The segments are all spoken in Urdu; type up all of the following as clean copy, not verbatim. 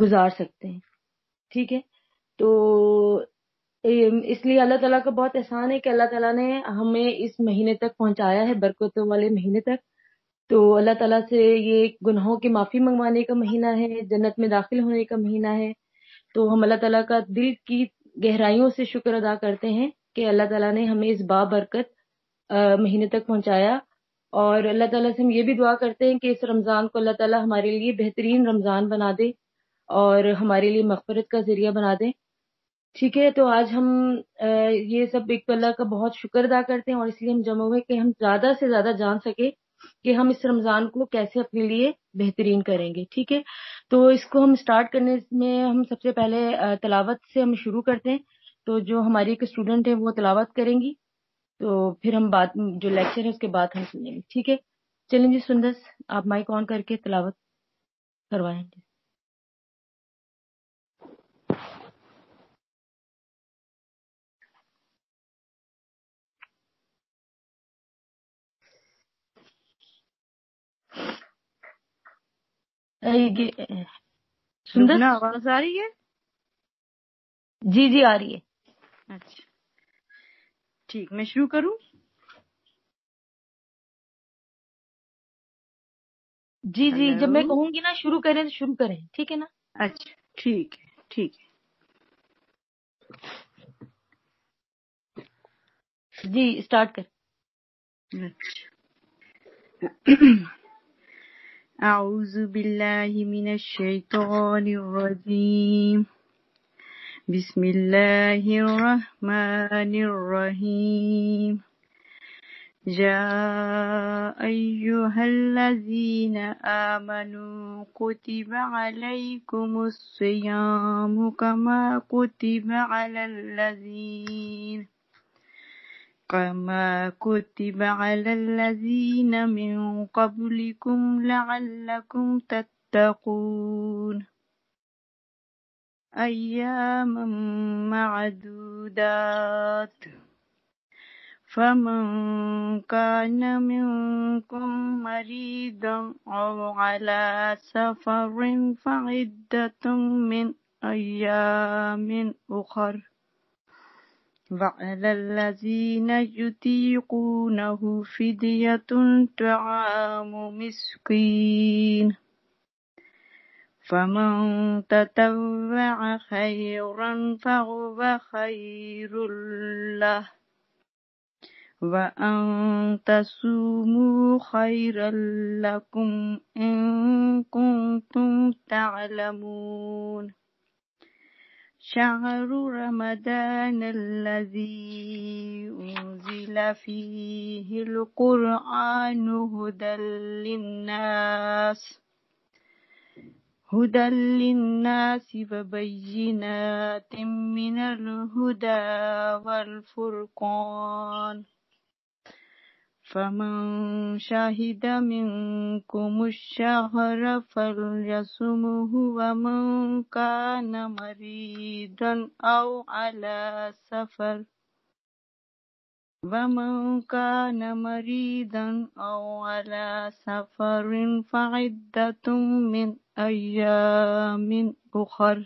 گزار سکتے ہیں. ٹھیک ہے. تو اس لیے اللہ تعالیٰ کا بہت احسان ہے کہ اللہ تعالیٰ نے ہمیں اس مہینے تک پہنچایا ہے، برکتوں والے مہینے تک. تو اللہ تعالیٰ سے یہ گناہوں کی معافی منگوانے کا مہینہ ہے، جنت میں داخل ہونے کا مہینہ ہے. تو ہم اللہ تعالیٰ کا دل کی گہرائیوں سے شکر ادا کرتے ہیں کہ اللہ تعالیٰ نے ہمیں اس بابرکت مہینے تک پہنچایا. اور اللہ تعالیٰ سے ہم یہ بھی دعا کرتے ہیں کہ اس رمضان کو اللہ تعالیٰ ہمارے لیے بہترین رمضان بنا دے اور ہمارے لیے مغفرت کا ذریعہ بنا دے. ٹھیک ہے. تو آج ہم یہ سب ایک تو اللہ کا بہت شکر ادا کرتے ہیں، اور اس لیے ہم جمع ہوئے کہ ہم زیادہ سے زیادہ جان سکے کہ ہم اس رمضان کو کیسے اپنے لیے بہترین کریں گے. ٹھیک ہے. تو اس کو ہم سٹارٹ کرنے میں ہم سب سے پہلے تلاوت سے ہم شروع کرتے ہیں. تو جو ہماری ایک اسٹوڈنٹ ہے وہ تلاوت کریں گی، تو پھر ہم بات جو لیکچر ہے اس کے بعد ہم سنیں گے. ٹھیک ہے. چلیں جی سندس، آپ مائک آن کر کے تلاوت کروائیں. سندس، لبنہ آواز آ رہی ہے؟ جی جی آ رہی ہے. اچھا ٹھیک، میں شروع کروں؟ جی جی، جب میں ہیلو، کہوں گی نا شروع کریں تو شروع کریں. ٹھیک ہے نا؟ اچھا ٹھیک ہے ٹھیک ہے. جی اسٹارٹ کر. اعوذ باللہ من الشیطان الرجیم، بسم اللہ الرحمن الرحیم. یا ایہا الذین آمنوا کتب علیکم الصیام کما کتب علی الذین من قبلکم لعلکم تتقون. ایاما معدودات، فمن كان منكم مريضا أو على سفر فعدة من أيام أخر. وعلى الذين يطيقونه فدية طعام مسكين، فمن تطوع خيرا فهو خير له، وأن تصوموا خيرا لكم إن كنتم تعلمون. شهر رمضان الذي أنزل فيه القرآن هدى للناس وبينات من الهدى والفرقان، فمن شهد منكم الشهر فليصمه، ومن كان مريضا أو على سفر فعدة من أيام أخر.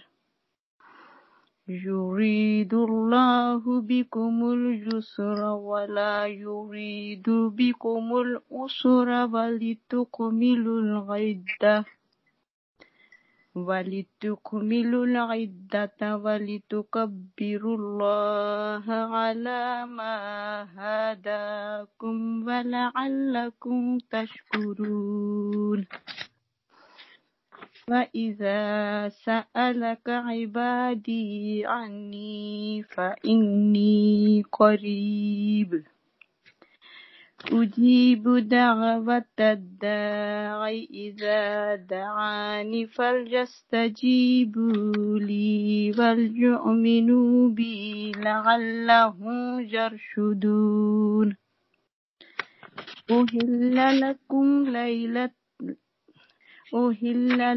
يريد الله بكم اليسر ولا يريد بكم العسر ولتكملوا العدة ولتكبروا الله على ما هداكم ولعلكم تشكرون. وإذا سألك عبادي عني فإني قريب أجيب دعوة الداع إذا دعاني فليستجيبوا لي وليؤمنوا بي لعلهم يرشدون. أهل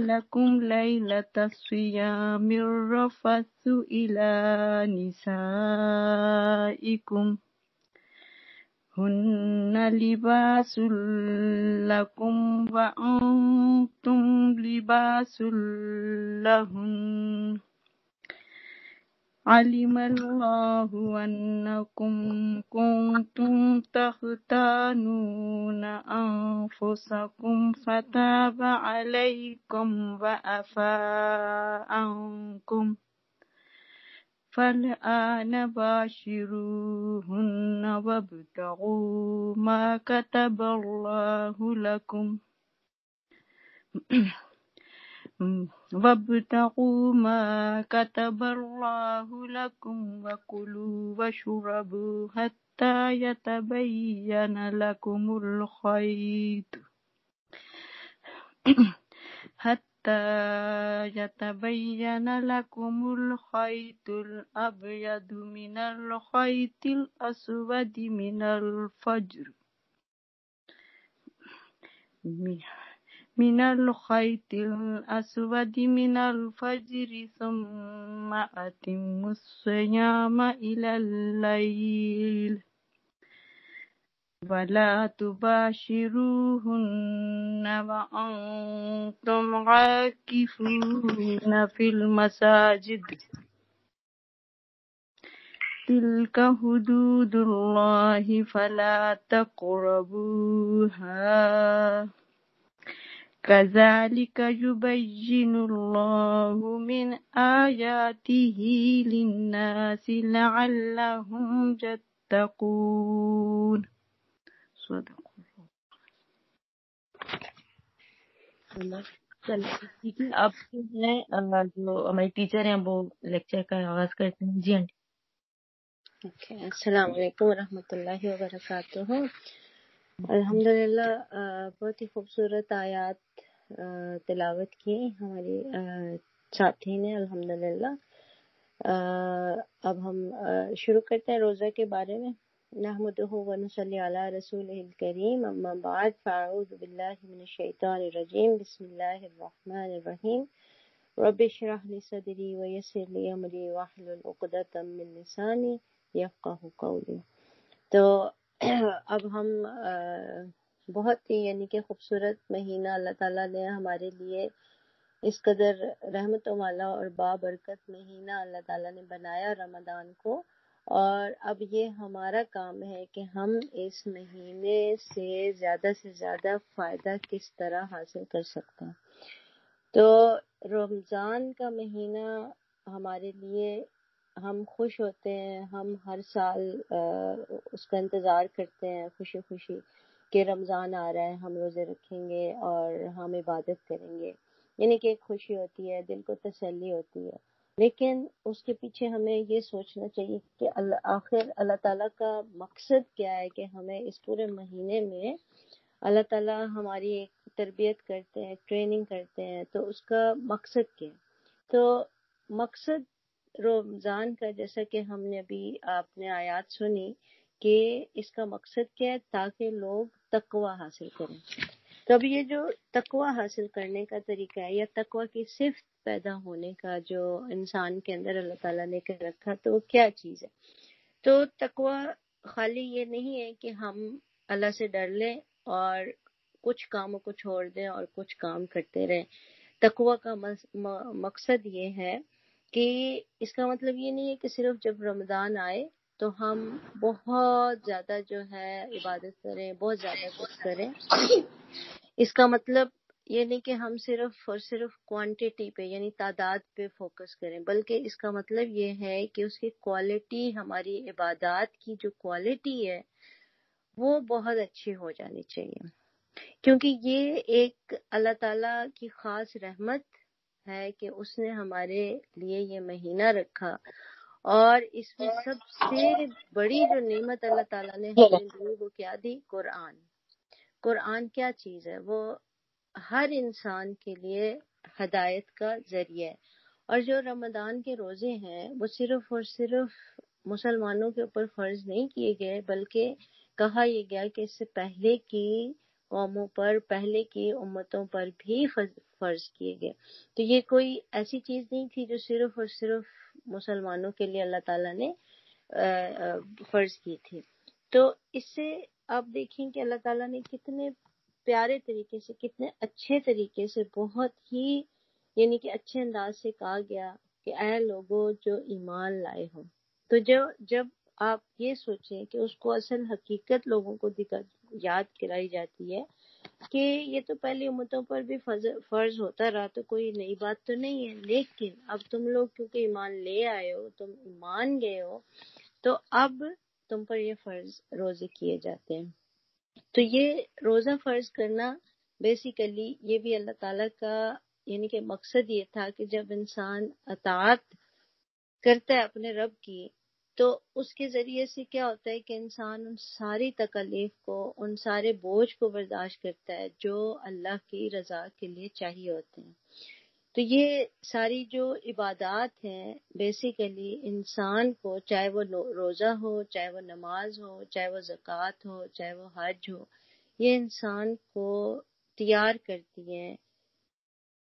لكم ليلة الصيام الرفث إلى نسائكم هن لباس لكم وأنتم لباس لهن علم الله أنكم كنتم تختانون أنفسكم فتاب عليكم وعفا عنكم فالآن باشروهن وابتغوا ما كتب الله لكم وكلوا واشربوا حتى يتبين لكم الخيط الأبيض من الخيط الأسود من الفجر ثم أتموا الصيام إلى الليل ولا تباشروهن وأنتم عاكفون في المساجد تلك حدود الله فلا تقربوها كذلك يبين الله من آياته للناس لعلهم يتقون. چلیں ٹھیک ہے. اب جو ہے جو ہماری ٹیچر ہیں وہ لیکچر کا آغاز کرتے ہیں. جی آنٹی. السلام علیکم ورحمۃ اللہ وبرکاتہ. الحمدللہ بہت ہی خوبصورت آیات تلاوت کی ہماری ساتھی نے. الحمدللہ اب ہم شروع کرتے ہیں روزہ کے بارے میں. نحمدہ ونصلی علی رسولہ الکریم. اما بعد فاعوذ باللہ من الشیطان الرجیم. بسم اللہ الرحمن الرحیم. رب اشرح لی صدری ویسر لی امری واحلل عقدۃ من لسانی یفقہوا قولی. تو اب ہم بہت ہی یعنی کہ خوبصورت مہینہ اللہ تعالیٰ نے ہمارے لیے اس قدر رحمتوں والا اور بابرکت مہینہ اللہ تعالیٰ نے بنایا رمضان کو. اور اب یہ ہمارا کام ہے کہ ہم اس مہینے سے زیادہ فائدہ کس طرح حاصل کر سکتے ہیں. تو رمضان کا مہینہ ہمارے لیے ہم خوش ہوتے ہیں. ہم ہر سال اس کا انتظار کرتے ہیں خوشی خوشی کہ رمضان آ رہا ہے, ہم روزے رکھیں گے اور ہم عبادت کریں گے. یعنی کہ ایک خوشی ہوتی ہے, دل کو تسلی ہوتی ہے. لیکن اس کے پیچھے ہمیں یہ سوچنا چاہیے کہ آخر اللہ تعالیٰ کا مقصد کیا ہے, کہ ہمیں اس پورے مہینے میں اللہ تعالیٰ ہماری ایک تربیت کرتے ہیں, ٹریننگ کرتے ہیں. تو اس کا مقصد کیا ہے؟ تو مقصد رمضان کا, جیسا کہ ہم نے ابھی آپ نے آیات سنی, کہ اس کا مقصد کیا ہے, تاکہ لوگ تقوی حاصل کریں. تو اب یہ جو تقوی حاصل کرنے کا طریقہ ہے, یا تقوی کی صفت پیدا ہونے کا جو انسان کے اندر اللہ تعالیٰ نے کر رکھا, تو وہ کیا چیز ہے؟ تو تقوی خالی یہ نہیں ہے کہ ہم اللہ سے ڈر لیں اور کچھ کاموں کو چھوڑ دیں اور کچھ کام کرتے رہیں. تقوی کا مقصد یہ ہے کہ اس کا مطلب یہ نہیں ہے کہ صرف جب رمضان آئے تو ہم بہت زیادہ جو ہے عبادت کریں, بہت زیادہ کچھ کریں. اس کا مطلب یہ نہیں کہ ہم صرف اور صرف کوانٹیٹی پہ یعنی تعداد پہ فوکس کریں, بلکہ اس کا مطلب یہ ہے کہ اس کی کوالٹی, ہماری عبادات کی جو کوالٹی ہے وہ بہت اچھی ہو جانی چاہیے. کیونکہ یہ ایک اللہ تعالیٰ کی خاص رحمت ہے کہ اس نے ہمارے لیے یہ مہینہ رکھا. اور اس میں سب سے بڑی جو نعمت اللہ تعالیٰ نے ہمیں دی وہ کیا دی؟ قرآن. قرآن کیا چیز ہے؟ وہ ہر انسان کے لیے ہدایت کا ذریعہ ہے. اور جو رمضان کے روزے ہیں وہ صرف اور صرف مسلمانوں کے اوپر فرض نہیں کیے گئے, بلکہ کہا یہ گیا کہ اس سے پہلے کی قوموں پر, پہلے کی امتوں پر بھی فرض کیے گئے. تو یہ کوئی ایسی چیز نہیں تھی جو صرف اور صرف مسلمانوں کے لیے اللہ تعالیٰ نے فرض کی تھی. تو اس سے آپ دیکھیں کہ اللہ تعالیٰ نے کتنے پیارے طریقے سے، کتنے اچھے طریقے سے، بہت ہی یعنی کہ اچھے انداز سے کہا گیا کہ اے لوگوں جو ایمان لائے ہو. تو جب آپ یہ سوچیں کہ اس کو اصل حقیقت لوگوں کو یاد کرائی جاتی ہے کہ یہ تو پہلی امتوں پر بھی فرض ہوتا رہا، تو کوئی نئی بات تو نہیں ہے، لیکن اب تم لوگ کیونکہ ایمان لے آئے ہو، تم مان گئے ہو، تو اب تم پر یہ فرض روزے کیے جاتے ہیں. تو یہ روزہ فرض کرنا بیسیکلی یہ بھی اللہ تعالیٰ کا یعنی کہ مقصد یہ تھا کہ جب انسان اطاعت کرتا ہے اپنے رب کی، تو اس کے ذریعے سے کیا ہوتا ہے کہ انسان ان ساری تکالیف کو، ان سارے بوجھ کو برداشت کرتا ہے جو اللہ کی رضا کے لیے چاہیے ہوتے ہیں. تو یہ ساری جو عبادات ہیں بیسیکلی انسان کو، چاہے وہ روزہ ہو، چاہے وہ نماز ہو، چاہے وہ زکوٰۃ ہو، چاہے وہ حج ہو، یہ انسان کو تیار کرتی ہیں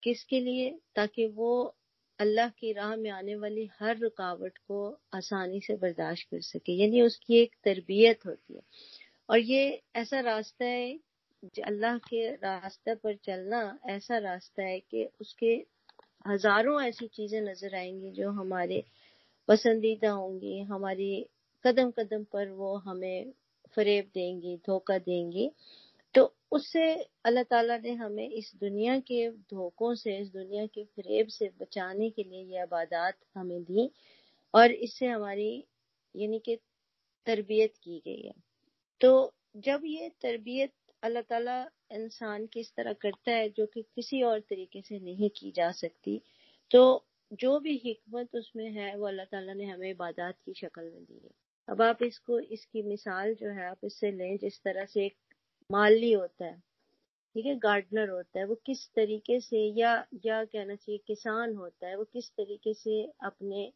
کس کے لیے؟ تاکہ وہ اللہ کی راہ میں آنے والی ہر رکاوٹ کو آسانی سے برداشت کر سکے. یعنی اس کی ایک تربیت ہوتی ہے. اور یہ ایسا راستہ ہے، اللہ کے راستے پر چلنا ایسا راستہ ہے کہ اس کے ہزاروں ایسی چیزیں نظر آئیں گی جو ہمارے پسندیدہ ہوں گی، ہماری قدم قدم پر وہ ہمیں فریب دیں گی، دھوکہ دیں گی. تو اس سے اللہ تعالیٰ نے ہمیں اس دنیا کے دھوکوں سے، اس دنیا کے فریب سے بچانے کے لیے یہ عبادات ہمیں دی، اور اس سے ہماری یعنی کہ تربیت کی گئی ہے. تو جب یہ تربیت اللہ تعالیٰ انسان کی اس طرح کرتا ہے جو کہ کسی اور طریقے سے نہیں کی جا سکتی، تو جو بھی حکمت اس میں ہے وہ اللہ تعالیٰ نے ہمیں عبادات کی شکل میں دی ہے. اب آپ اس کی مثال جو ہے آپ اس سے لیں، جس طرح سے ایک مالی ہوتا ہے، ٹھیک ہے، گارڈنر ہوتا ہے، وہ کس طریقے سے یا کہنا چاہیے کسان ہوتا ہے، وہ کس طریقے سے اپنے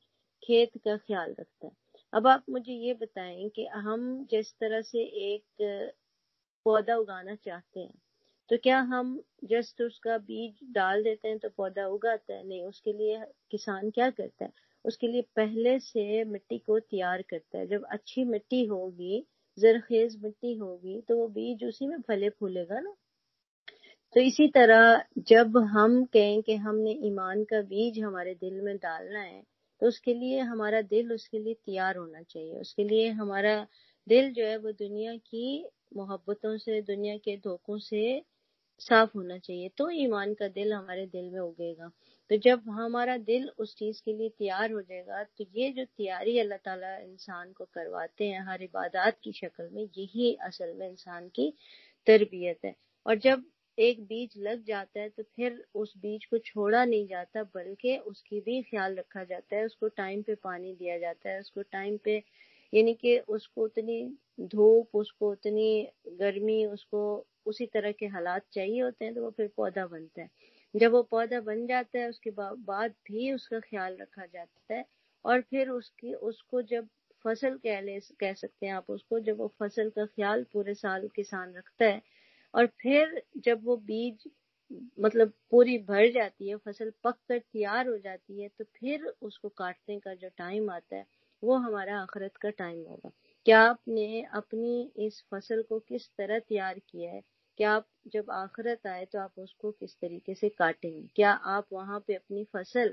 کھیت کا خیال رکھتا ہے. اب آپ مجھے یہ بتائیں کہ ہم جس طرح سے ایک پودا اگانا چاہتے ہیں، تو کیا ہم جسٹ اس کا بیج ڈال دیتے ہیں تو پودا اگاتا ہے؟ نہیں، اس کے لیے کسان کیا کرتا ہے؟ اس کے لیے پہلے سے مٹی کو تیار کرتا ہے. جب اچھی مٹی ہوگی، زرخیز مٹی ہوگی، تو وہ بیج اسی میں پھلے پھولے گا نا. تو اسی طرح جب ہم کہیں کہ ہم نے ایمان کا بیج ہمارے دل میں ڈالنا ہے، تو اس کے لیے ہمارا دل اس کے لیے تیار ہونا چاہیے. اس کے لیے ہمارا دل جو ہے وہ دنیا کی محبتوں سے، دنیا کے دھوکوں سے صاف ہونا چاہیے، تو ایمان کا دل ہمارے دل میں اگے گا. تو جب ہمارا دل اس چیز کے لیے تیار ہو جائے گا، تو یہ جو تیاری اللہ تعالیٰ انسان کو کرواتے ہیں ہر عبادات کی شکل میں، یہی اصل میں انسان کی تربیت ہے. اور جب ایک بیج لگ جاتا ہے تو پھر اس بیج کو چھوڑا نہیں جاتا، بلکہ اس کی بھی خیال رکھا جاتا ہے، اس کو ٹائم پہ پانی دیا جاتا ہے، اس کو ٹائم پہ یعنی کہ اس کو اتنی دھوپ، اس کو اتنی گرمی، اس کو اسی طرح کے حالات چاہیے ہوتے ہیں، تو وہ پھر پودا بنتا ہے. جب وہ پودا بن جاتا ہے اس کے بعد بھی اس کا خیال رکھا جاتا ہے، اور پھر اس کو جب فصل کہہ سکتے ہیں آپ اس کو، جب وہ فصل کا خیال پورے سال کسان رکھتا ہے، اور پھر جب وہ بیج مطلب پوری بھر جاتی ہے، فصل پک کر تیار ہو جاتی ہے، تو پھر اس کو کاٹنے کا جو ٹائم آتا ہے وہ ہمارا آخرت کا ٹائم ہوگا. کیا آپ نے اپنی اس فصل کو کس طرح تیار کیا ہے کہ آپ جب آخرت آئے تو آپ اس کو کس طریقے سے کاٹیں گے؟ کیا آپ وہاں پہ اپنی فصل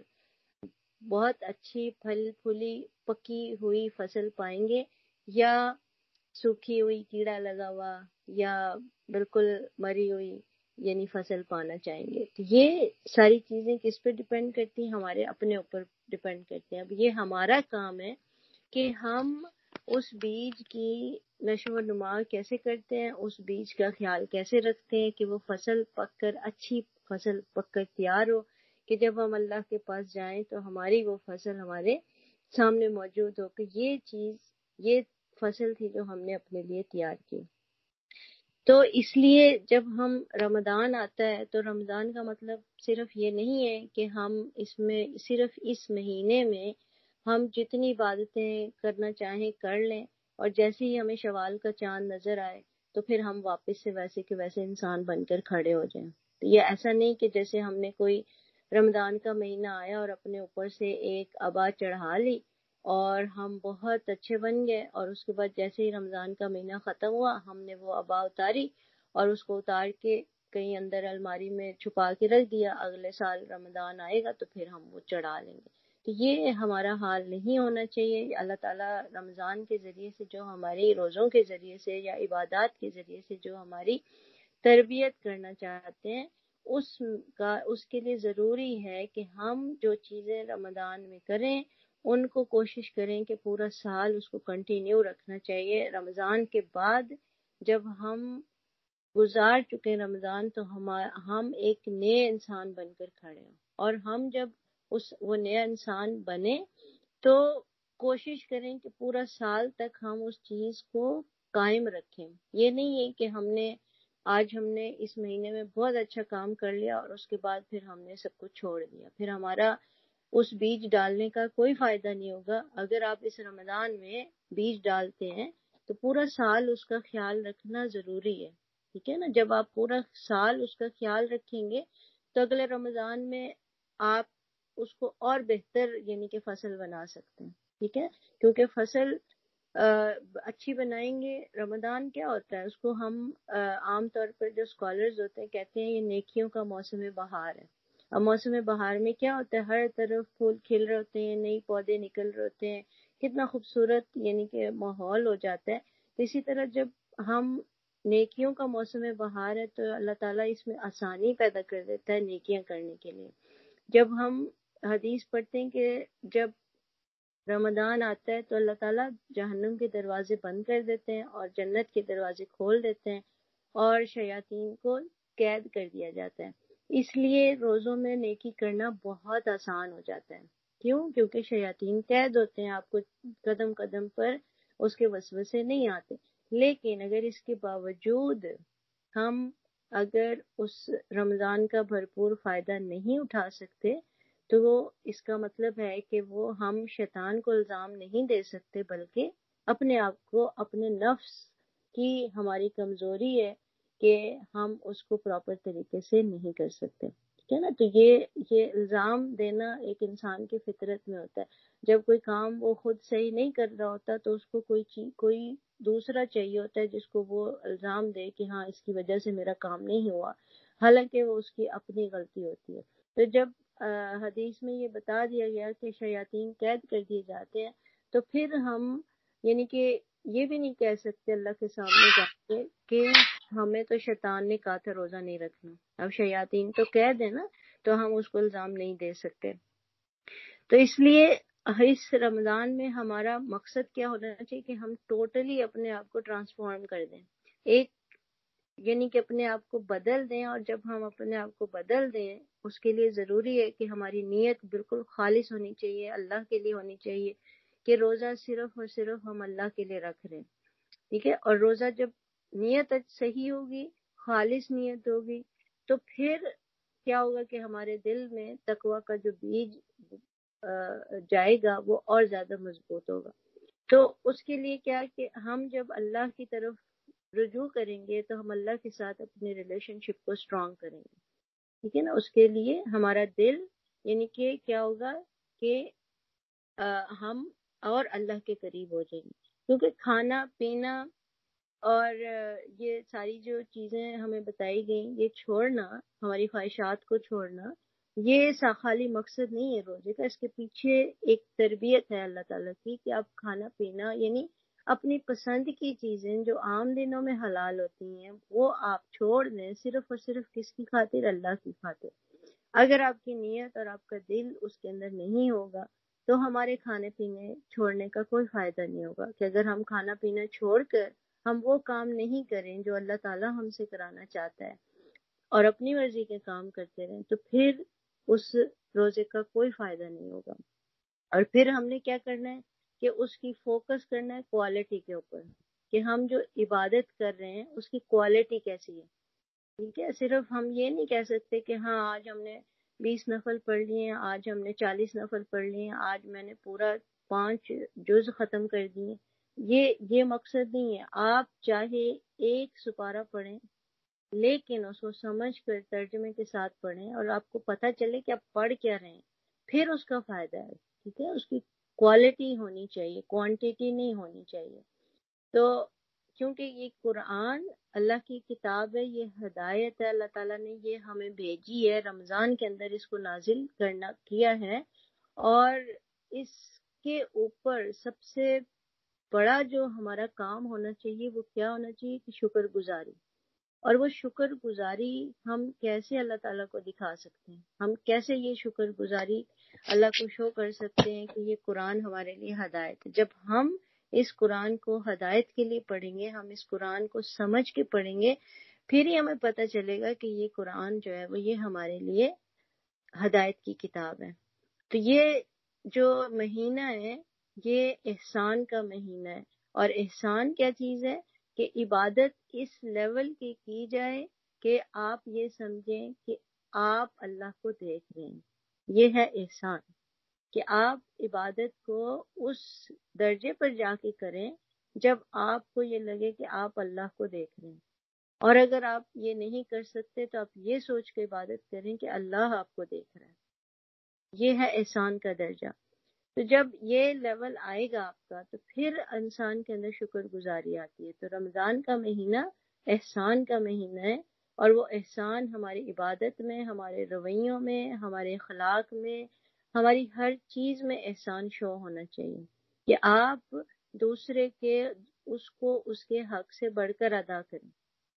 بہت اچھی پھل پھلی پکی ہوئی فصل پائیں گے، یا سوکھی ہوئی کیڑا لگا ہوا یا بالکل مری ہوئی یعنی فصل پانا چاہیں گے؟ تو یہ ساری چیزیں کس پہ ڈیپینڈ کرتی ہیں؟ ہمارے اپنے اوپر ڈیپینڈ کرتی ہیں. اب یہ ہمارا کام ہے کہ ہم اس بیج کی نشو و نما کیسے کرتے ہیں، اس بیج کا خیال کیسے رکھتے ہیں کہ وہ فصل پک کر، اچھی فصل پک کر تیار ہو، کہ جب ہم اللہ کے پاس جائیں تو ہماری وہ فصل ہمارے سامنے موجود ہو کہ یہ فصل تھی جو ہم نے اپنے لیے تیار کی. تو اس لیے جب ہم رمضان آتا ہے تو رمضان کا مطلب صرف یہ نہیں ہے کہ ہم اس میں صرف اس مہینے میں ہم جتنی عبادتیں کرنا چاہیں کر لیں، اور جیسے ہی ہمیں شوال کا چاند نظر آئے تو پھر ہم واپس سے ویسے کے ویسے انسان بن کر کھڑے ہو جائیں. تو یہ ایسا نہیں کہ جیسے ہم نے کوئی رمضان کا مہینہ آیا اور اپنے اوپر سے ایک ابا چڑھا لی اور ہم بہت اچھے بن گئے، اور اس کے بعد جیسے ہی رمضان کا مہینہ ختم ہوا ہم نے وہ ابا اتاری اور اس کو اتار کے کہیں اندر الماری میں چھپا کے رکھ دیا، اگلے سال رمضان آئے گا تو پھر ہم وہ چڑھا لیں گے۔ تو یہ ہمارا حال نہیں ہونا چاہیے۔ اللہ تعالیٰ رمضان کے ذریعے سے جو ہماری روزوں کے ذریعے سے یا عبادات کے ذریعے سے جو ہماری تربیت کرنا چاہتے ہیں اس کے لیے ضروری ہے کہ ہم جو چیزیں رمضان میں کریں ان کو کوشش کریں کہ پورا سال اس کو کنٹینیو رکھنا چاہیے۔ رمضان کے بعد جب ہم گزار چکے رمضان تو ہم ایک نئے انسان بن کر کھڑے ہوں، اور ہم جب وہ نیا انسان بنے تو کوشش کریں کہ پورا سال تک ہم اس چیز کو قائم رکھیں۔ یہ نہیں ہے کہ ہم نے اس مہینے میں بہت اچھا کام کر لیا اور اس کے بعد پھر ہم نے سب کچھ چھوڑ دیا، پھر ہمارا اس بیج ڈالنے کا کوئی فائدہ نہیں ہوگا۔ اگر آپ اس رمضان میں بیج ڈالتے ہیں تو پورا سال اس کا خیال رکھنا ضروری ہے، ٹھیک ہے نا۔ جب آپ پورا سال اس کا خیال رکھیں گے تو اگلے رمضان میں آپ اس کو اور بہتر یعنی کہ فصل بنا سکتے ہیں، ٹھیک ہے، کیونکہ فصل اچھی بنائیں گے۔ رمضان کیا ہوتا ہے، اس کو ہم عام طور پر جو اسکالرز ہوتے ہیں کہتے ہیں یہ نیکیوں کا موسم بہار ہے۔ اور موسم بہار میں کیا ہوتا ہے، ہر طرف پھول کھل رہے ہوتے ہیں، نئی پودے نکل رہے ہوتے ہیں، کتنا خوبصورت یعنی کہ ماحول ہو جاتا ہے۔ تو اسی طرح جب ہم نیکیوں کا موسم بہار ہے تو اللہ تعالیٰ اس میں آسانی پیدا کر دیتا ہے نیکیاں کرنے کے لیے۔ جب ہم حدیث پڑھتے ہیں کہ جب رمضان آتا ہے تو اللہ تعالیٰ جہنم کے دروازے بند کر دیتے ہیں اور جنت کے دروازے کھول دیتے ہیں اور شیاطین کو قید کر دیا جاتا ہے۔ اس لیے روزوں میں نیکی کرنا بہت آسان ہو جاتا ہے۔ کیوں؟ کیونکہ شیاطین قید ہوتے ہیں، آپ کو قدم قدم پر اس کے وسوسے نہیں آتے۔ لیکن اگر اس کے باوجود ہم اگر اس رمضان کا بھرپور فائدہ نہیں اٹھا سکتے تو اس کا مطلب ہے کہ وہ ہم شیطان کو الزام نہیں دے سکتے، بلکہ اپنے آپ کو، اپنے نفس کی ہماری کمزوری ہے کہ ہم اس کو پراپر طریقے سے نہیں کر سکتے، ٹھیک ہے نا۔ تو یہ الزام دینا ایک انسان کی فطرت میں ہوتا ہے۔ جب کوئی کام وہ خود صحیح نہیں کر رہا ہوتا تو اس کو کوئی دوسرا چاہیے ہوتا ہے جس کو وہ الزام دے کہ ہاں اس کی وجہ سے میرا کام نہیں ہوا، حالانکہ وہ اس کی اپنی غلطی ہوتی ہے۔ تو جب حدیث میں یہ بتا دیا گیا کہ شیاطین قید کر دیے جاتے ہیں تو پھر ہم یعنی کہ یہ بھی نہیں کہہ سکتے اللہ کے سامنے جا کے کہ ہمیں تو شیطان نے کہا تھا روزہ نہیں رکھنا، اب شیاطین تو قید ہے نا، تو ہم اس کو الزام نہیں دے سکتے۔ تو اس لیے اس رمضان میں ہمارا مقصد کیا ہونا چاہیے کہ ہم ٹوٹلی اپنے آپ کو ٹرانسفارم کر دیں، ایک یعنی کہ اپنے آپ کو بدل دیں۔ اور جب ہم اپنے آپ کو بدل دیں اس کے لیے ضروری ہے کہ ہماری نیت بالکل خالص ہونی چاہیے، اللہ کے لیے ہونی چاہیے کہ روزہ صرف اور صرف ہم اللہ کے لیے رکھ رہے ہیں، ٹھیک ہے۔ اور روزہ جب نیت صحیح ہوگی، خالص نیت ہوگی، تو پھر کیا ہوگا کہ ہمارے دل میں تقوی کا جو بیج جائے گا وہ اور زیادہ مضبوط ہوگا۔ تو اس کے لیے کیا کہ ہم جب اللہ کی طرف رجوع کریں گے تو ہم اللہ کے ساتھ اپنے ریلیشن شپ کو اسٹرانگ کریں گے، ٹھیک ہے نا۔ اس کے لیے ہمارا دل یعنی کہ کیا ہوگا کہ ہم اور اللہ کے قریب ہو جائیں گے، کیونکہ کھانا پینا اور یہ ساری جو چیزیں ہمیں بتائی گئیں یہ چھوڑنا، ہماری خواہشات کو چھوڑنا، یہ خالی مقصد نہیں ہے روزے کا، اس کے پیچھے ایک تربیت ہے اللہ تعالیٰ کی کہ آپ کھانا پینا یعنی اپنی پسند کی چیزیں جو عام دنوں میں حلال ہوتی ہیں وہ آپ چھوڑ دیں، صرف اور صرف کس کی خاطر؟ اللہ کی خاطر۔ اگر آپ کی نیت اور آپ کا دل اس کے اندر نہیں ہوگا تو ہمارے کھانے پینے چھوڑنے کا کوئی فائدہ نہیں ہوگا۔ کہ اگر ہم کھانا پینا چھوڑ کر ہم وہ کام نہیں کریں جو اللہ تعالیٰ ہم سے کرانا چاہتا ہے اور اپنی مرضی کے کام کرتے رہیں تو پھر اس روزے کا کوئی فائدہ نہیں ہوگا۔ اور پھر ہم نے کیا کرنا ہے کہ اس کی فوکس کرنا ہے کوالٹی کے اوپر، کہ ہم جو عبادت کر رہے ہیں اس کی کوالٹی کیسی ہے، ٹھیک ہے۔ صرف ہم یہ نہیں کہہ سکتے کہ ہاں آج ہم نے 20 نفل پڑھ لیے ہیں، آج ہم نے 40 نفل پڑھ لیے ہیں، آج میں نے پورا 5 جز ختم کر دیے، یہ مقصد نہیں ہے۔ آپ چاہے ایک سپارہ پڑھیں لیکن اس کو سمجھ کر ترجمے کے ساتھ پڑھیں اور آپ کو پتہ چلے کہ آپ پڑھ کیا رہے ہیں، پھر اس کا فائدہ ہے، ٹھیک ہے۔ اس کی کوالٹی ہونی چاہیے، کوانٹیٹی نہیں ہونی چاہیے. تو کیونکہ یہ قرآن اللہ کی کتاب ہے، یہ ہدایت ہے، اللہ تعالیٰ نے یہ ہمیں بھیجی ہے، رمضان کے اندر اس کو نازل کیا ہے. اور اس کے اوپر سب سے بڑا جو ہمارا کام ہونا چاہیے وہ کیا ہونا چاہیے کہ شکر گزاری. اور وہ شکر گزاری ہم کیسے اللہ تعالیٰ کو دکھا سکتے ہیں، ہم کیسے یہ شکر گزاری اللہ کو شو کر سکتے ہیں کہ یہ قرآن ہمارے لیے ہدایت ہے. جب ہم اس قرآن کو ہدایت کے لیے پڑھیں گے، ہم اس قرآن کو سمجھ کے پڑھیں گے، پھر ہی ہمیں پتہ چلے گا کہ یہ قرآن جو ہے وہ یہ ہمارے لیے ہدایت کی کتاب ہے. تو یہ جو مہینہ ہے یہ احسان کا مہینہ ہے. اور احسان کیا چیز ہے کہ عبادت اس لیول کی جائے کہ آپ یہ سمجھیں کہ آپ اللہ کو دیکھ رہے ہیں. یہ ہے احسان کہ آپ عبادت کو اس درجے پر جا کے کریں جب آپ کو یہ لگے کہ آپ اللہ کو دیکھ رہے ہیں. اور اگر آپ یہ نہیں کر سکتے تو آپ یہ سوچ کے عبادت کریں کہ اللہ آپ کو دیکھ رہا ہے. یہ ہے احسان کا درجہ. تو جب یہ لیول آئے گا آپ کا تو پھر انسان کے اندر شکر گزاری آتی ہے. تو رمضان کا مہینہ احسان کا مہینہ ہے، اور وہ احسان ہماری عبادت میں، ہمارے رویوں میں، ہمارے اخلاق میں، ہماری ہر چیز میں احسان شو ہونا چاہیے کہ آپ دوسرے کے اس کو اس کے حق سے بڑھ کر ادا کریں.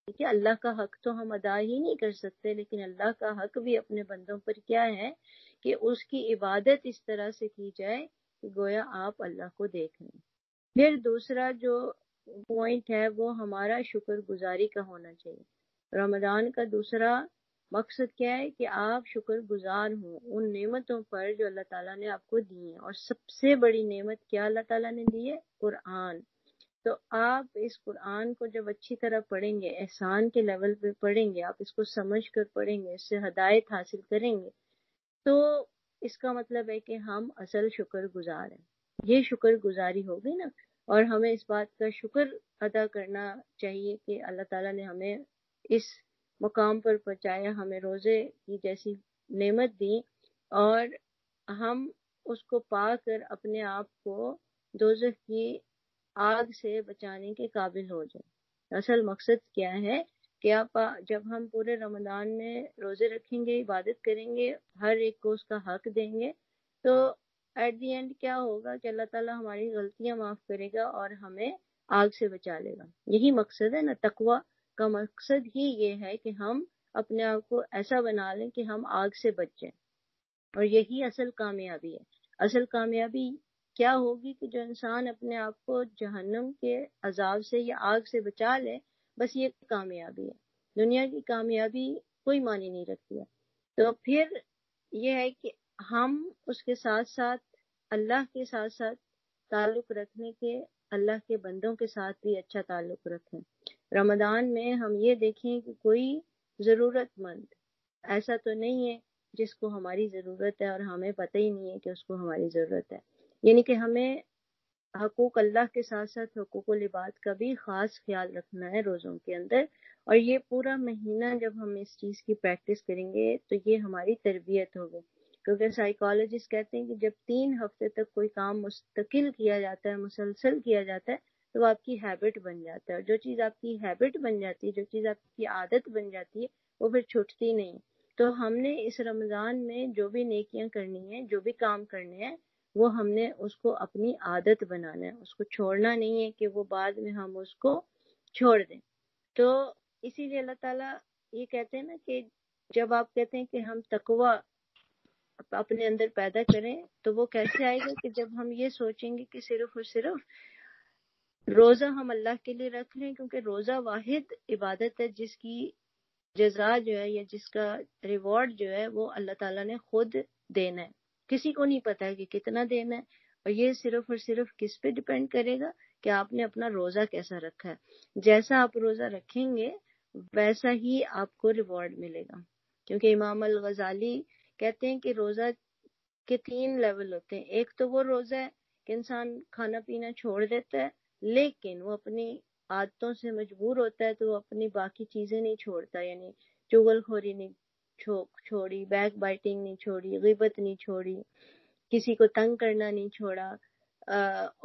ٹھیک ہے، اللہ کا حق تو ہم ادا ہی نہیں کر سکتے، لیکن اللہ کا حق بھی اپنے بندوں پر کیا ہے کہ اس کی عبادت اس طرح سے کی جائے کہ گویا آپ اللہ کو دیکھ رہے ہیں. پھر دوسرا جو پوائنٹ ہے وہ ہمارا شکر گزاری کا ہونا چاہیے. رمضان کا دوسرا مقصد کیا ہے کہ آپ شکر گزار ہوں ان نعمتوں پر جو اللہ تعالیٰ نے آپ کو دی ہیں. اور سب سے بڑی نعمت کیا اللہ تعالیٰ نے دی ہے؟ قرآن. تو آپ اس قرآن کو جب اچھی طرح پڑھیں گے، احسان کے لیول پہ پڑھیں گے، آپ اس کو سمجھ کر پڑھیں گے، اس سے ہدایت حاصل کریں گے، تو اس کا مطلب ہے کہ ہم اصل شکر گزار ہیں. یہ شکر گزاری ہوگی نا. اور ہمیں اس بات کا شکر ادا کرنا چاہیے کہ اللہ تعالیٰ نے ہمیں اس مقام پر پہنچایا، ہمیں روزے کی جیسی نعمت دی، اور ہم اس کو پا کر اپنے آپ کو دوزخ کی آگ سے بچانے کے قابل ہو جائیں. اصل مقصد کیا ہے کہ آپ جب ہم پورے رمضان میں روزے رکھیں گے، عبادت کریں گے، ہر ایک کو اس کا حق دیں گے، تو ایٹ دی اینڈ کیا ہوگا کہ اللہ تعالیٰ ہماری غلطیاں معاف کرے گا اور ہمیں آگ سے بچا لے گا. یہی مقصد ہے نا، تقویٰ کا مقصد ہی یہ ہے کہ ہم اپنے آپ کو ایسا بنا لیں کہ ہم آگ سے بچ جائیں. اور یہی اصل کامیابی ہے. اصل کامیابی کیا ہوگی کہ جو انسان اپنے آپ کو جہنم کے عذاب سے یا آگ سے بچا لے، بس یہ کامیابی ہے. دنیا کی کامیابی کوئی معنی نہیں رکھتی ہے. تو پھر یہ ہے کہ ہم اس کے ساتھ ساتھ اللہ کے ساتھ ساتھ تعلق رکھنے کے، اللہ کے بندوں کے ساتھ بھی اچھا تعلق رکھیں. رمضان میں ہم یہ دیکھیں کہ کوئی ضرورت مند ایسا تو نہیں ہے جس کو ہماری ضرورت ہے اور ہمیں پتہ ہی نہیں ہے کہ اس کو ہماری ضرورت ہے. یعنی کہ ہمیں حقوق اللہ کے ساتھ ساتھ حقوق العباد کا بھی خاص خیال رکھنا ہے روزوں کے اندر. اور یہ پورا مہینہ جب ہم اس چیز کی پریکٹس کریں گے تو یہ ہماری تربیت ہوگی. کیونکہ سائیکالوجسٹ کہتے ہیں کہ جب 3 ہفتے تک کوئی کام مستقل کیا جاتا ہے، مسلسل کیا جاتا ہے، تو وہ آپ کی ہیبٹ بن جاتا ہے. اور جو چیز آپ کی ہیبٹ بن جاتی ہے، جو چیز آپ کی عادت بن جاتی ہے، وہ پھر چھوٹتی نہیں. تو ہم نے اس رمضان میں جو بھی نیکیاں کرنی ہیں، جو بھی کام کرنے ہیں، وہ ہم نے اس کو اپنی عادت بنانا ہے. اس کو چھوڑنا نہیں ہے کہ وہ بعد میں ہم اس کو چھوڑ دیں. تو اسی لیے اللہ تعالیٰ یہ کہتے ہیں نا کہ جب آپ کہتے ہیں کہ ہم تقویٰ اپنے اندر پیدا کریں، تو وہ کیسے آئے گا کہ جب ہم یہ سوچیں گے کہ صرف اور صرف روزہ ہم اللہ کے لیے رکھ لیں. کیونکہ روزہ واحد عبادت ہے جس کی جزا جو ہے یا جس کا ریوارڈ جو ہے وہ اللہ تعالیٰ نے خود دینا ہے. کسی کو نہیں پتا ہے کہ کتنا دینا ہے. اور یہ صرف اور صرف کس پہ ڈیپینڈ کرے گا کہ آپ نے اپنا روزہ کیسا رکھا ہے. جیسا آپ روزہ رکھیں گے ویسا ہی آپ کو ریوارڈ ملے گا. کیونکہ امام الغزالی کہتے ہیں کہ روزہ کے 3 لیول ہوتے ہیں. ایک تو وہ روزہ ہے کہ انسان کھانا پینا چھوڑ دیتا ہے، لیکن وہ اپنی عادتوں سے مجبور ہوتا ہے تو وہ اپنی باقی چیزیں نہیں چھوڑتا. یعنی چغل خوری نہیں چھوڑی، بیک بائٹنگ نہیں چھوڑی، غیبت نہیں چھوڑی، کسی کو تنگ کرنا نہیں چھوڑا،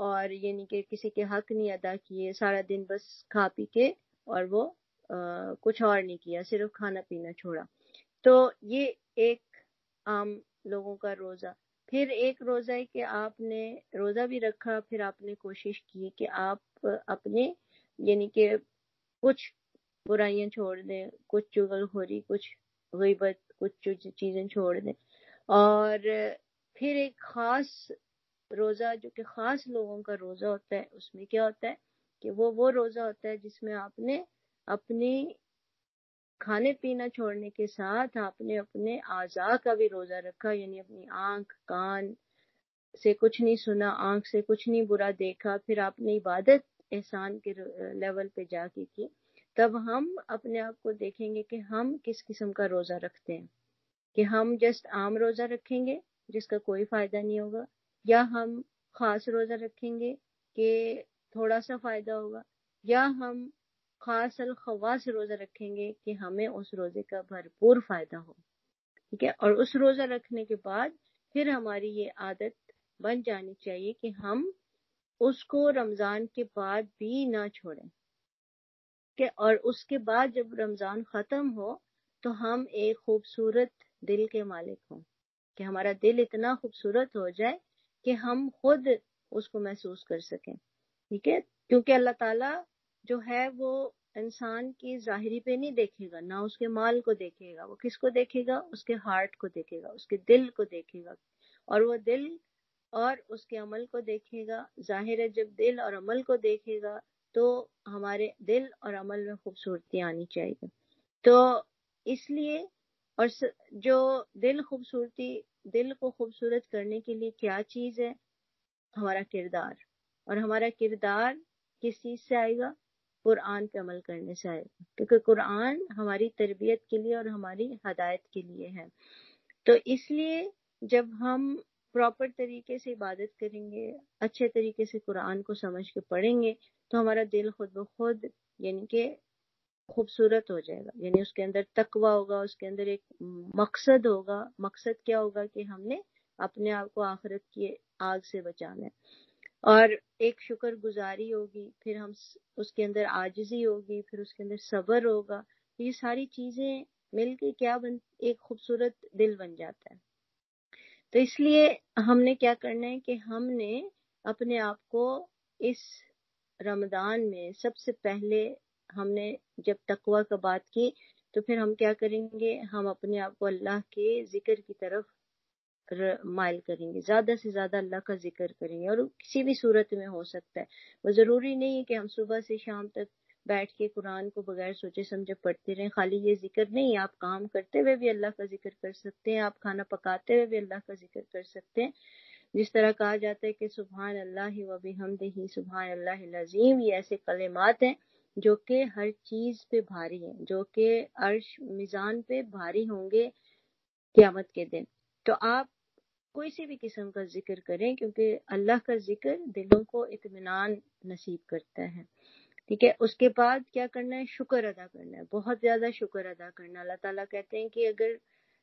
اور یعنی کہ کسی کے حق نہیں ادا کیے، سارا دن بس کھا پی کے اور وہ کچھ اور نہیں کیا، صرف کھانا پینا چھوڑا. تو یہ ایک عام لوگوں کا روزہ. پھر ایک روزہ ہے کہ آپ نے روزہ بھی رکھا، پھر آپ نے کوشش کی کہ آپ اپنے یعنی کہ کچھ برائیاں چھوڑ دیں، کچھ چغل خوری، کچھ غیبت، کچھ چیزیں چھوڑ دیں. اور پھر ایک خاص روزہ جو کہ خاص لوگوں کا روزہ ہوتا ہے، اس میں کیا ہوتا ہے کہ وہ روزہ ہوتا ہے جس میں آپ نے اپنی کھانے پینا چھوڑنے کے ساتھ آپ نے اپنے اعضاء کا بھی روزہ رکھا، یعنی اپنی آنکھ کان سے کچھ نہیں سنا، آنکھ سے کچھ نہیں برا دیکھا، پھر آپ نے عبادت احسان کے لیول پہ جا کے کی. تب ہم اپنے آپ کو دیکھیں گے کہ ہم کس قسم کا روزہ رکھتے ہیں، کہ ہم جسٹ عام روزہ رکھیں گے جس کا کوئی فائدہ نہیں ہوگا، یا ہم خاص روزہ رکھیں گے کہ تھوڑا سا فائدہ ہوگا، یا ہم خاص الخواص روزہ رکھیں گے کہ ہمیں اس روزے کا بھرپور فائدہ ہو. ٹھیک ہے. اور اس روزہ رکھنے کے بعد پھر ہماری یہ عادت بن جانی چاہیے کہ ہم اس کو رمضان کے بعد بھی نہ چھوڑیں، کہ اور اس کے بعد جب رمضان ختم ہو تو ہم ایک خوبصورت دل کے مالک ہوں، کہ ہمارا دل اتنا خوبصورت ہو جائے کہ ہم خود اس کو محسوس کر سکیں. ٹھیک ہے. کیونکہ اللہ تعالیٰ جو ہے وہ انسان کی ظاہری پہ نہیں دیکھے گا، نہ اس کے مال کو دیکھے گا. وہ کس کو دیکھے گا؟ اس کے ہارٹ کو دیکھے گا، اس کے دل کو دیکھے گا. اور وہ دل اور اس کے عمل کو دیکھے گا. ظاہر ہے جب دل اور عمل کو دیکھے گا تو ہمارے دل اور عمل میں خوبصورتی آنی چاہیے. تو اس لیے اور جو دل کو خوبصورت کرنے کے لیے کیا چیز ہے؟ ہمارا کردار. اور ہمارا کردار کس چیز سے آئے گا؟ قرآن پہ عمل کرنے سے آئے گا، کیونکہ قرآن ہماری تربیت کے لیے اور ہماری ہدایت کے لیے ہے. تو اس لیے جب ہم پراپر طریقے سے عبادت کریں گے، اچھے طریقے سے قرآن کو سمجھ کے پڑھیں گے، تو ہمارا دل خود بخود یعنی کہ خوبصورت ہو جائے گا. یعنی اس کے اندر تقویٰ ہوگا، اس کے اندر ایک مقصد ہوگا. مقصد کیا ہوگا؟ کہ ہم نے اپنے آپ کو آخرت کی آگ سے بچانا ہے. اور ایک شکر گزاری ہوگی، پھر ہم اس کے اندر عاجزی ہوگی، پھر اس کے اندر صبر ہوگا. یہ ساری چیزیں مل کے کیا ایک خوبصورت دل بن جاتا ہے. تو اس لیے ہم نے کیا کرنا ہے کہ ہم نے اپنے آپ کو اس رمضان میں سب سے پہلے ہم نے جب تقویٰ کا بات کی تو پھر ہم کیا کریں گے؟ ہم اپنے آپ کو اللہ کے ذکر کی طرف مائل کریں گے، زیادہ سے زیادہ اللہ کا ذکر کریں گے. اور کسی بھی صورت میں ہو سکتا ہے، وہ ضروری نہیں ہے کہ ہم صبح سے شام تک بیٹھ کے قرآن کو بغیر سوچے سمجھے پڑھتے رہیں. خالی یہ ذکر نہیں، آپ کام کرتے ہوئے بھی اللہ کا ذکر کر سکتے ہیں، آپ کھانا پکاتے ہوئے بھی اللہ کا ذکر کر سکتے ہیں. جس طرح کہا جاتا ہے کہ سبحان اللہ و بحمدہ سبحان اللہ العظیم، یہ ایسے کلمات ہیں جو کہ ہر چیز پہ بھاری ہیں، جو کہ عرش میزان پہ بھاری ہوں گے قیامت کے دن. تو آپ کوئی سی بھی قسم کا ذکر کریں، کیونکہ اللہ کا ذکر دلوں کو اطمینان نصیب کرتا ہے. ٹھیک ہے. اس کے بعد کیا کرنا ہے؟ شکر ادا کرنا ہے، بہت زیادہ شکر ادا کرنا. اللہ تعالیٰ کہتے ہیں کہ اگر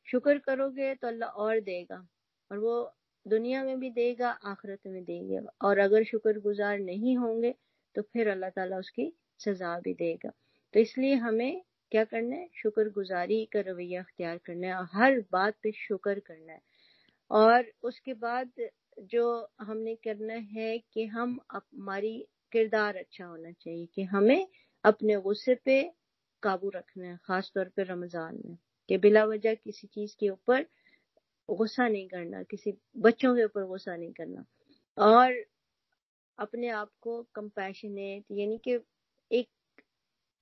شکر کرو گے تو اللہ اور دے گا، اور وہ دنیا میں بھی دے گا، آخرت میں دے گا. اور اگر شکر گزار نہیں ہوں گے تو پھر اللہ تعالیٰ اس کی سزا بھی دے گا. تو اس لیے ہمیں کیا کرنا ہے؟ شکر گزاری کا رویہ اختیار کرنا ہے، اور ہر بات پہ شکر کرنا ہے. اور اس کے بعد جو ہم نے کرنا ہے کہ ہماری کردار اچھا ہونا چاہیے، کہ ہمیں اپنے غصے پہ قابو رکھنا ہے، خاص طور پہ رمضان میں، کہ بلا وجہ کسی چیز کے اوپر غصہ نہیں کرنا، کسی بچوں کے اوپر غصہ نہیں کرنا. اور اپنے آپ کو کمپیشنیٹ، یعنی کہ ایک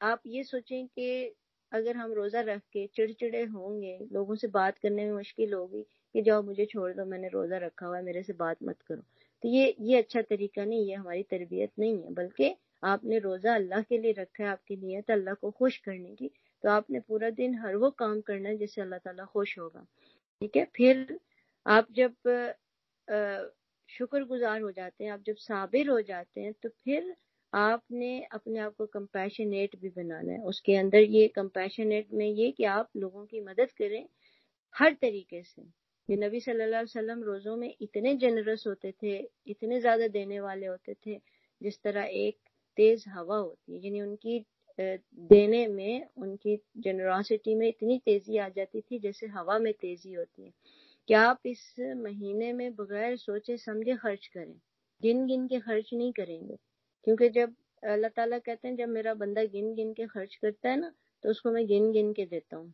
آپ یہ سوچیں کہ اگر ہم روزہ رکھ کے چڑچڑے ہوں گے، لوگوں سے بات کرنے میں مشکل ہوگی کہ جاؤ مجھے چھوڑ دو، میں نے روزہ رکھا ہوا ہے، میرے سے بات مت کرو. تو یہ اچھا طریقہ نہیں، یہ ہماری تربیت نہیں ہے. بلکہ آپ نے روزہ اللہ کے لیے رکھا ہے، آپ کی نیت اللہ کو خوش کرنے کی، تو آپ نے پورا دن ہر وہ کام کرنا ہے جس سے اللہ تعالیٰ خوش ہوگا. ٹھیک ہے. پھر آپ جب شکر گزار ہو جاتے ہیں، آپ جب صابر ہو جاتے ہیں، تو پھر آپ نے اپنے آپ کو کمپیشنیٹ بھی بنانا ہے. اس کے اندر یہ کمپیشنیٹ میں یہ کہ آپ لوگوں کی مدد کریں ہر طریقے سے، کہ نبی صلی اللہ علیہ وسلم روزوں میں اتنے جنرس ہوتے تھے، اتنے زیادہ دینے والے ہوتے تھے، جس طرح ایک تیز ہوا ہوتی ہے، یعنی ان کی دینے میں، ان کی جنراسٹی میں اتنی تیزی آ جاتی تھی جیسے ہوا میں تیزی ہوتی ہے کہ آپ اس مہینے میں بغیر سوچے سمجھے خرچ کریں، گن گن کے خرچ نہیں کریں گے، کیونکہ جب اللہ تعالیٰ کہتے ہیں جب میرا بندہ گن گن کے خرچ کرتا ہے نا تو اس کو میں گن گن کے دیتا ہوں.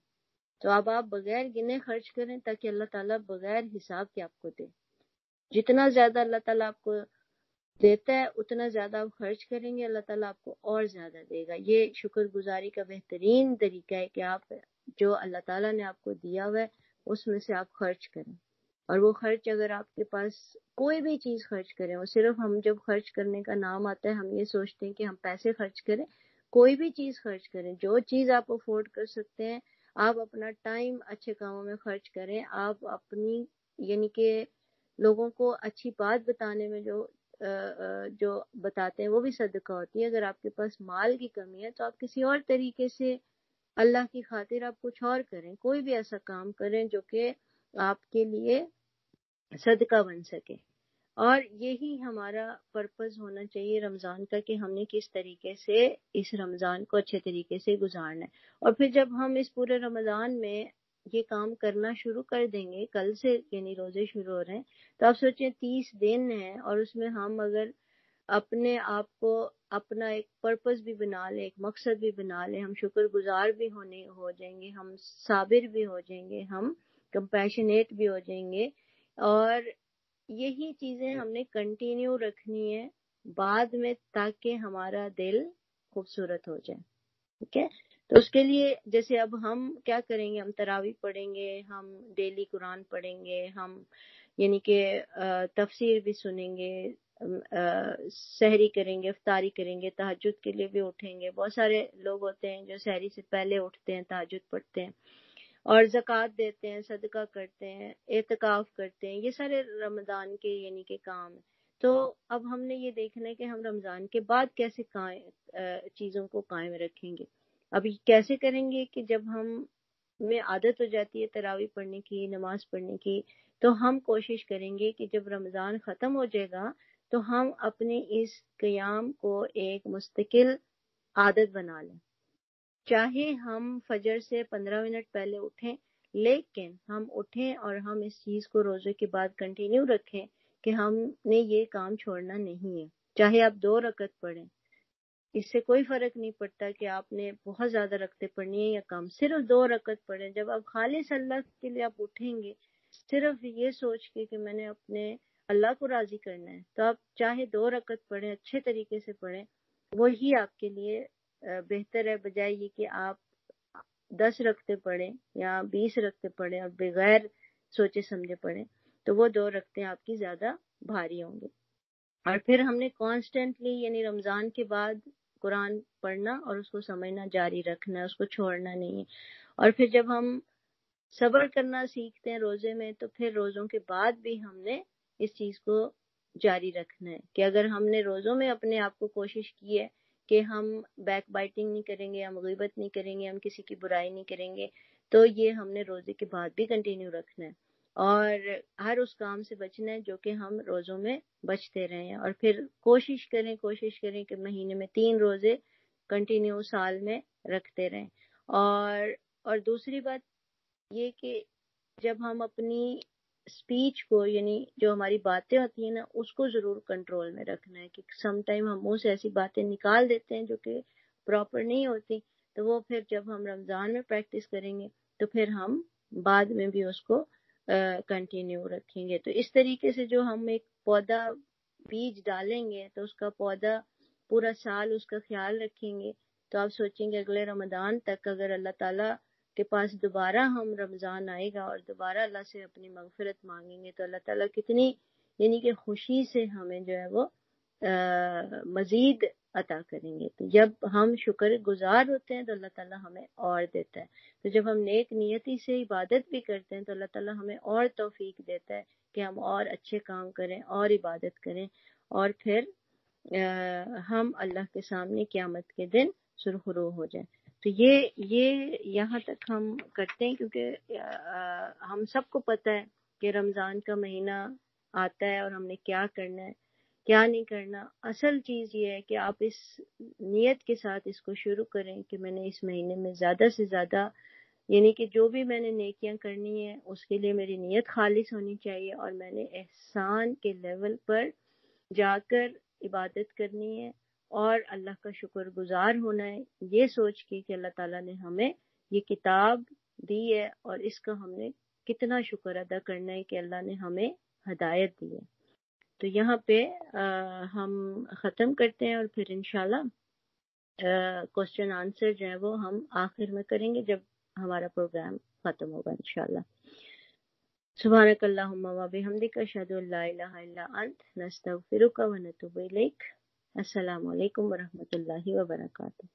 تو اب آپ بغیر گنے خرچ کریں تاکہ اللہ تعالیٰ بغیر حساب کے آپ کو دے. جتنا زیادہ اللہ تعالیٰ آپ کو دیتا ہے اتنا زیادہ آپ خرچ کریں گے، اللہ تعالیٰ آپ کو اور زیادہ دے گا. یہ شکر گزاری کا بہترین طریقہ ہے کہ آپ جو اللہ تعالیٰ نے آپ کو دیا ہوا ہے اس میں سے آپ خرچ کریں. اور وہ خرچ اگر آپ کے پاس کوئی بھی چیز خرچ کریں، اور صرف ہم جب خرچ کرنے کا نام آتا ہے ہم یہ سوچتے ہیں کہ ہم پیسے خرچ کریں. کوئی بھی چیز خرچ کریں، جو چیز آپ افورڈ کر سکتے ہیں. آپ اپنا ٹائم اچھے کاموں میں خرچ کریں، آپ اپنی یعنی کہ لوگوں کو اچھی بات بتانے میں جو بتاتے ہیں وہ بھی صدقہ ہوتی ہے. اگر آپ کے پاس مال کی کمی ہے تو آپ کسی اور طریقے سے اللہ کی خاطر آپ کچھ اور کریں، کوئی بھی ایسا کام کریں جو کہ آپ کے لیے صدقہ بن سکے. اور یہی ہمارا پرپز ہونا چاہیے رمضان کا کہ ہم نے کس طریقے سے اس رمضان کو اچھے طریقے سے گزارنا ہے. اور پھر جب ہم اس پورے رمضان میں یہ کام کرنا شروع کر دیں گے، کل سے یعنی روزے شروع ہو رہے ہیں، تو آپ سوچیں 30 دن ہیں اور اس میں ہم اگر اپنے آپ کو اپنا ایک پرپز بھی بنا لیں، ایک مقصد بھی بنا لیں، ہم شکر گزار بھی ہو جائیں گے، ہم صابر بھی ہو جائیں گے، ہم کمپیشنیٹ بھی ہو جائیں گے. اور یہی چیزیں ہم نے کنٹینیو رکھنی ہے بعد میں تاکہ ہمارا دل خوبصورت ہو جائے. ٹھیک ہے، تو اس کے لیے جیسے اب ہم کیا کریں گے، ہم تراویح پڑھیں گے، ہم ڈیلی قرآن پڑھیں گے، ہم یعنی کہ تفسیر بھی سنیں گے، سحری کریں گے، افطاری کریں گے، تہجد کے لیے بھی اٹھیں گے. بہت سارے لوگ ہوتے ہیں جو سحری سے پہلے اٹھتے ہیں، تہجد پڑھتے ہیں اور زکوٰۃ دیتے ہیں، صدقہ کرتے ہیں، اعتکاف کرتے ہیں. یہ سارے رمضان کے یعنی کہ کام ہیں. تو اب ہم نے یہ دیکھنا ہے کہ ہم رمضان کے بعد کیسے چیزوں کو قائم رکھیں گے. اب کیسے کریں گے کہ جب ہم میں عادت ہو جاتی ہے تراویح پڑھنے کی، نماز پڑھنے کی، تو ہم کوشش کریں گے کہ جب رمضان ختم ہو جائے گا تو ہم اپنے اس قیام کو ایک مستقل عادت بنا لیں. چاہے ہم فجر سے 15 منٹ پہلے اٹھیں، لیکن ہم اٹھیں اور ہم اس چیز کو روزے کے بعد کنٹینیو رکھیں کہ ہم نے یہ کام چھوڑنا نہیں ہے. چاہے آپ 2 رکعت پڑھیں، اس سے کوئی فرق نہیں پڑتا کہ آپ نے بہت زیادہ رکعتیں پڑھنی ہے یا کم، صرف 2 رکعت پڑھیں. جب آپ خالص اللہ کے لیے آپ اٹھیں گے صرف یہ سوچ کے کہ میں نے اپنے اللہ کو راضی کرنا ہے، تو آپ چاہے 2 رکعت پڑھیں، اچھے طریقے سے پڑھیں، وہی آپ کے لیے بہتر ہے بجائے یہ کہ آپ 10 رکعتیں پڑھیں یا 20 رکعتیں پڑھیں اور بغیر سوچے سمجھے پڑھیں، تو وہ 2 رکعتیں آپ کی زیادہ بھاری ہوں گی. اور پھر ہم نے کانسٹنٹلی یعنی رمضان کے بعد قرآن پڑھنا اور اس کو سمجھنا جاری رکھنا، اس کو چھوڑنا نہیں ہے. اور پھر جب ہم صبر کرنا سیکھتے ہیں روزے میں تو پھر روزوں کے بعد بھی ہم نے اس چیز کو جاری رکھنا ہے کہ اگر ہم نے روزوں میں اپنے آپ کو کوشش کی ہے کہ ہم بیک بائٹنگ نہیں کریں گے، ہم غیبت نہیں کریں گے، ہم کسی کی برائی نہیں کریں گے، تو یہ ہم نے روزے کے بعد بھی کنٹینیو رکھنا ہے. اور ہر اس کام سے بچنا ہے جو کہ ہم روزوں میں بچتے رہے ہیں. اور پھر کوشش کریں کہ مہینے میں 3 روزے کنٹینیو سال میں رکھتے رہیں. اور دوسری بات یہ کہ جب ہم اپنی اسپیچ کو یعنی جو ہماری باتیں ہوتی ہیں نا اس کو ضرور کنٹرول میں رکھنا ہے کہ سم ٹائم ہم منہ سے ایسی باتیں نکال دیتے ہیں جو کہ پراپر نہیں ہوتی، تو وہ پھر جب ہم رمضان میں پریکٹس کریں گے تو پھر ہم بعد میں بھی اس کو کنٹینیو رکھیں گے. تو اس طریقے سے جو ہم ایک پودا بیج ڈالیں گے تو اس کا پودا پورا سال اس کا خیال رکھیں گے، تو آپ سوچیں گے اگلے رمضان تک اگر اللہ تعالیٰ کے پاس دوبارہ ہم رمضان آئے گا اور دوبارہ اللہ سے اپنی مغفرت مانگیں گے تو اللہ تعالیٰ کتنی یعنی کہ خوشی سے ہمیں جو ہے وہ مزید عطا کریں گے. تو جب ہم شکر گزار ہوتے ہیں تو اللہ تعالیٰ ہمیں اور دیتا ہے. تو جب ہم نیک نیتی سے عبادت بھی کرتے ہیں تو اللہ تعالیٰ ہمیں اور توفیق دیتا ہے کہ ہم اور اچھے کام کریں اور عبادت کریں، اور پھر ہم اللہ کے سامنے قیامت کے دن سرخرو ہو جائیں. تو یہ یہاں تک ہم کرتے ہیں کیونکہ ہم سب کو پتہ ہے کہ رمضان کا مہینہ آتا ہے اور ہم نے کیا کرنا ہے کیا نہیں کرنا. اصل چیز یہ ہے کہ آپ اس نیت کے ساتھ اس کو شروع کریں کہ میں نے اس مہینے میں زیادہ سے زیادہ یعنی کہ جو بھی میں نے نیکیاں کرنی ہے اس کے لیے میری نیت خالص ہونی چاہیے اور میں نے احسان کے لیول پر جا کر عبادت کرنی ہے اور اللہ کا شکر گزار ہونا ہے یہ سوچ کے کہ اللہ تعالیٰ نے ہمیں یہ کتاب دی ہے اور اس کا ہم نے کتنا شکر ادا کرنا ہے کہ اللہ نے ہمیں ہدایت دی ہے. تو یہاں پہ ہم ختم کرتے ہیں اور پھر انشاءاللہ کوسچن آنسر جو ہے وہ ہم آخر میں کریں گے جب ہمارا پروگرام ختم ہوگا انشاءاللہ. سبحانک اللہم و بحمدک اشہد ان لا الہ الا انت نستغفرک و نتوب الیک. السلام علیکم ورحمۃ اللہ وبرکاتہ.